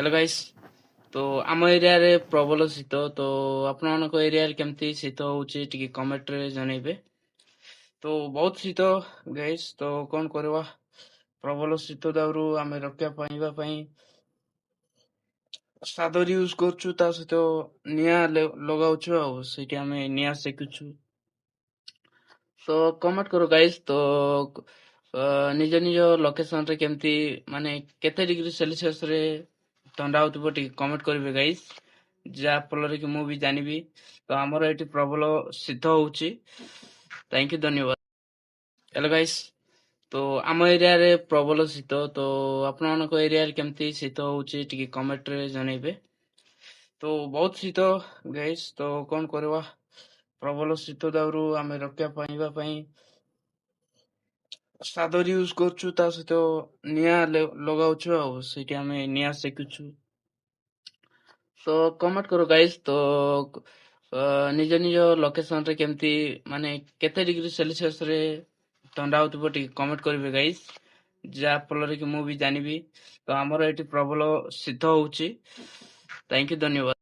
Hello guys. तो आम area रे प्रबल शीत तो आपनक एरिया रे केमती शीत होउची टिके कमेंट रे जनइबे। तो बहुत शीत गाइस, तो कौन करवा प्रबल शीत दाउरू आमे रक्षा पाइबा पई सादर यूज करछु, ता सहित निया लगाउछु आ सेठी आमे निया सेकुछु। तो कमेंट करो गाइस। तो निज निज लोकेशन रे केमती माने केते डिग्री सेल्सियस रे ठंडा होतबो टिके कमेंट करिवे गाइस, जा फल कि मु भी जानिबी। तो हमर एठी प्रबल शीत होउची। थैंक यू, धन्यवाद। Hello guys. तो आम एरिया रे प्रबल शीत तो आपनक एरिया रे केमती शीत होउची टिके कमेंट रे जनइबे। तो बहुत शीत गाइस, तो कौन करवा प्रबल शीत दाउरू आमे रक्षा पाइबा पई सादर यूज करछु, ता सहित निया लगाउछु आ सेठी आमे निया सेकुछु। तो कमेंट करो गाइस। तो निज निज लोकेशन रे केमती माने केते डिग्री सेल्सियस रे ठंडा होतबो टिके कमेंट करिवे गाइस, जा फल कि मु भी जानिबी। तो हमर एठी प्रबल शीत होउची। थैंक यू, धन्यवाद।